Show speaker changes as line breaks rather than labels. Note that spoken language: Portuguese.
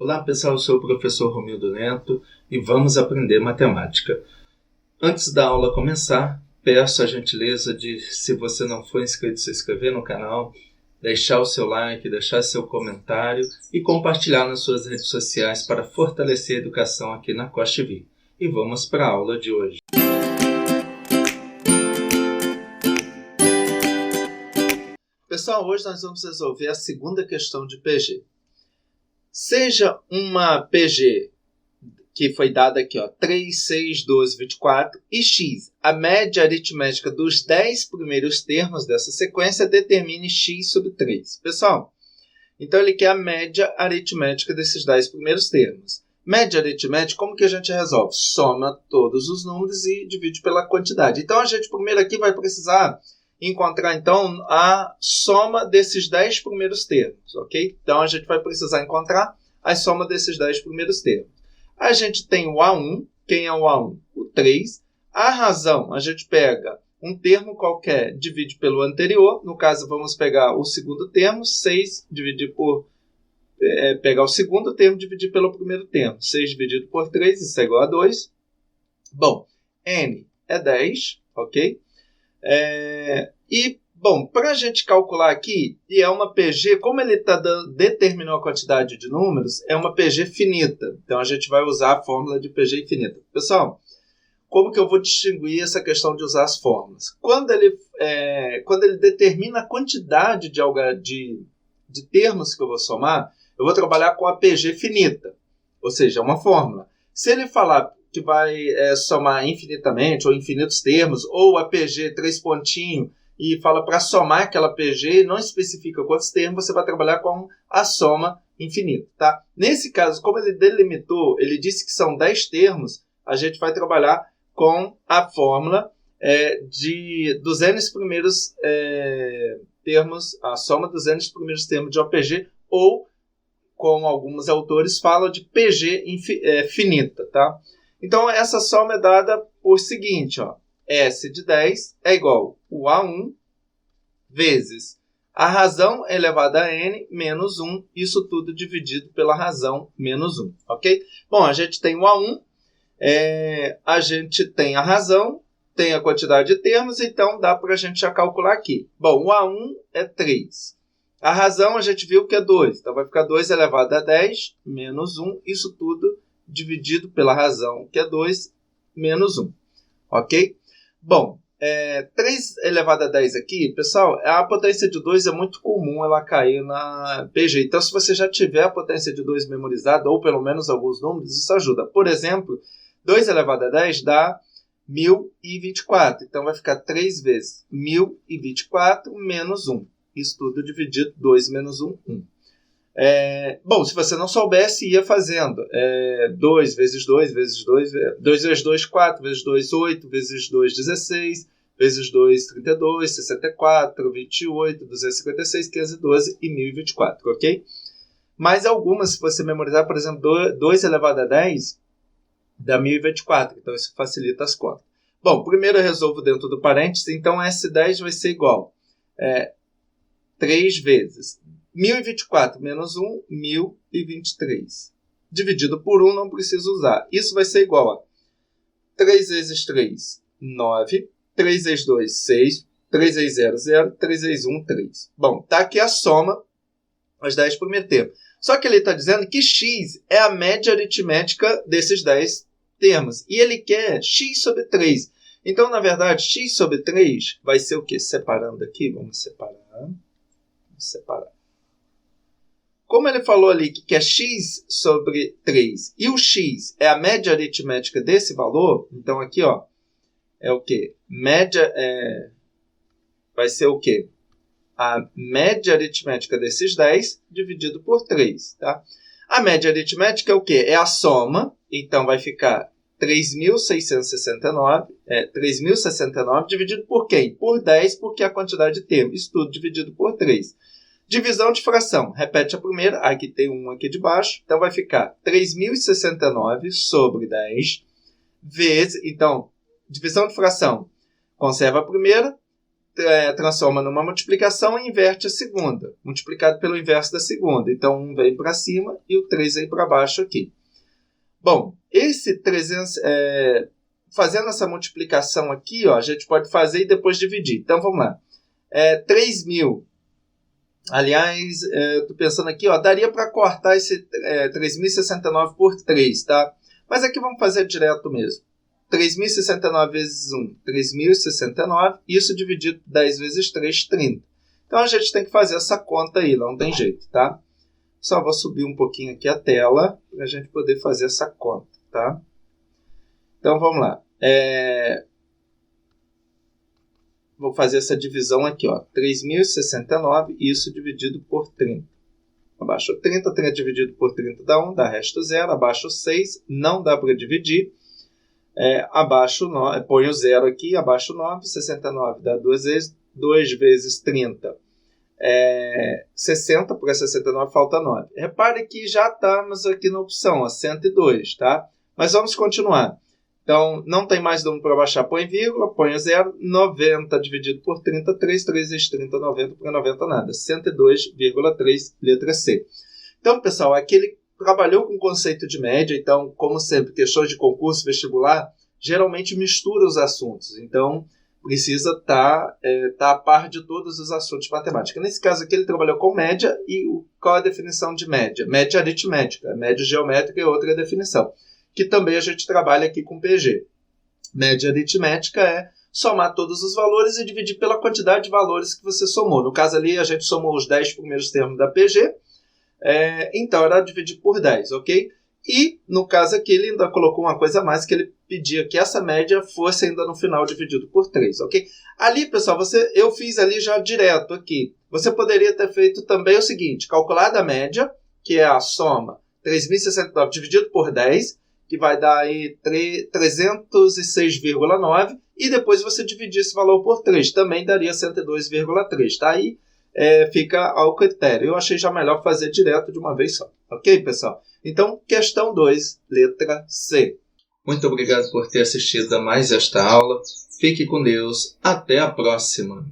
Olá pessoal, eu sou o professor Romildo Neto e vamos aprender matemática. Antes da aula começar, peço a gentileza de, se você não for inscrito, se inscrever no canal, deixar o seu like, deixar seu comentário e compartilhar nas suas redes sociais para fortalecer a educação aqui na Costa TV. E vamos para a aula de hoje. Pessoal, hoje nós vamos resolver a segunda questão de PG. Seja uma PG que foi dada aqui, 3, 6, 12, 24 e x, a média aritmética dos 10 primeiros termos dessa sequência, determine x sobre 3. Pessoal, então ele quer a média aritmética desses 10 primeiros termos. Média aritmética, como que a gente resolve? Soma todos os números e divide pela quantidade. Então a gente primeiro aqui vai precisar encontrar então a soma desses 10 primeiros termos, ok? Então a gente vai precisar encontrar a soma desses 10 primeiros termos. A gente tem o A1, quem é o A1? O 3. A razão, a gente pega um termo qualquer, divide pelo anterior, no caso vamos pegar o segundo termo, 6 dividir por, pegar o segundo termo, dividir pelo primeiro termo, 6 dividido por 3, isso é igual a 2. Bom, N é 10, ok? Bom, para a gente calcular aqui, e é uma PG, como ele determinou a quantidade de números, é uma PG finita. Então, a gente vai usar a fórmula de PG infinita. Pessoal, como que eu vou distinguir essa questão de usar as fórmulas? Quando ele determina a quantidade de termos que eu vou somar, eu vou trabalhar com a PG finita, ou seja, uma fórmula. Se ele falar que vai somar infinitamente, ou infinitos termos, ou a PG 3 pontinhos, e fala para somar aquela PG, não especifica quantos termos, você vai trabalhar com a soma infinita. Tá? Nesse caso, como ele delimitou, ele disse que são 10 termos, a gente vai trabalhar com a fórmula dos n primeiros termos, a soma dos n primeiros termos de OPG, ou, como alguns autores falam, de PG finita. Tá? Então, essa soma é dada por seguinte, S de 10 é igual o A1 vezes a razão elevada a n menos 1, isso tudo dividido pela razão menos 1, ok? Bom, a gente tem o A1, a gente tem a razão, tem a quantidade de termos, então dá para a gente já calcular aqui. Bom, o A1 é 3. A razão a gente viu que é 2, então vai ficar 2 elevado a 10 menos 1, isso tudo dividido pela razão, que é 2 menos 1, ok? Bom, 3 elevado a 10 aqui, pessoal, a potência de 2 é muito comum ela cair na PG. Então, se você já tiver a potência de 2 memorizada, ou pelo menos alguns números, isso ajuda. Por exemplo, 2 elevado a 10 dá 1024. Então, vai ficar 3 vezes 1024 menos 1. Isso tudo dividido, 2 menos 1, 1. Bom, se você não soubesse, ia fazendo 2 vezes 2 vezes 2, 2 vezes 2, 4, vezes 2, 8, vezes 2, 16, vezes 2, 32, 64, 28, 256, 512 e 1024, ok? Mais algumas, se você memorizar, por exemplo, 2 elevado a 10 dá 1024, então isso facilita as contas. Bom, primeiro eu resolvo dentro do parênteses, então S10 vai ser igual 3 vezes 1024 menos 1, 1023. Dividido por 1, não preciso usar. Isso vai ser igual a 3 vezes 3, 9. 3 vezes 2, 6. 3 vezes 0, 0. 3 vezes 1, 3. Bom, está aqui a soma, os 10 primeiros termos. Só que ele está dizendo que x é a média aritmética desses 10 termos. E ele quer x sobre 3. Então, na verdade, x sobre 3 vai ser o quê? Separando aqui, vamos separar. Como ele falou ali que é x sobre 3 e o x é a média aritmética desse valor, então aqui é o quê? Média vai ser o quê? A média aritmética desses 10 dividido por 3. Tá? A média aritmética é o quê? É a soma, então vai ficar 3.669 dividido por quem? Por 10, porque é a quantidade de termos. Isso tudo dividido por 3. Divisão de fração. Repete a primeira. Aqui tem 1 aqui de baixo. Então, vai ficar 3.069 sobre 10 vezes... Então, divisão de fração. Conserva a primeira. transforma numa multiplicação e inverte a segunda, multiplicado pelo inverso da segunda. Então, 1 vem para cima e o 3 vem para baixo aqui. Bom, esse 300, fazendo essa multiplicação aqui, ó, a gente pode fazer e depois dividir. Então, vamos lá. 3.000. Aliás, estou pensando aqui, ó, daria para cortar esse 3.069 por 3, tá? Mas aqui vamos fazer direto mesmo. 3.069 vezes 1, 3.069, isso dividido por 10 vezes 3, 30. Então, a gente tem que fazer essa conta aí, não tem jeito, tá? Só vou subir um pouquinho aqui a tela, para a gente poder fazer essa conta, tá? Então, vamos lá. Vou fazer essa divisão aqui, ó. 3.069, isso dividido por 30. Abaixo 30, 30 dividido por 30 dá 1, dá resto 0. Abaixo 6, não dá para dividir. Abaixo 9, põe o 0 aqui, abaixo 9, 69 dá 2 vezes 30. 60, porque 69 falta 9. Repare que já estamos aqui na opção, ó, 102, tá? Mas vamos continuar. Então, não tem mais número para baixar, põe vírgula, põe o 0, 90 dividido por 33, 3 vezes 30, 90, para 90 nada, 102,3, letra C. Então, pessoal, aqui ele trabalhou com o conceito de média, então, como sempre, questões de concurso vestibular, geralmente mistura os assuntos, então precisa estar a par de todos os assuntos de matemática. Nesse caso aqui, ele trabalhou com média, e qual é a definição de média? Média aritmética, média geométrica é outra definição, que também a gente trabalha aqui com PG. Média aritmética é somar todos os valores e dividir pela quantidade de valores que você somou. No caso ali, a gente somou os 10 primeiros termos da PG, então era dividir por 10, ok? E, no caso aqui, ele ainda colocou uma coisa a mais, que ele pedia que essa média fosse ainda no final dividido por 3, ok? Ali, pessoal, eu fiz ali já direto aqui. Você poderia ter feito também o seguinte, calculado a média, que é a soma 3.069 dividido por 10, que vai dar aí 306,9, e depois você dividir esse valor por 3, também daria 102,3, tá? Aí fica ao critério. Eu achei já melhor fazer direto de uma vez só. Ok, pessoal? Então, questão 2, letra C. Muito obrigado por ter assistido a mais esta aula. Fique com Deus. Até a próxima.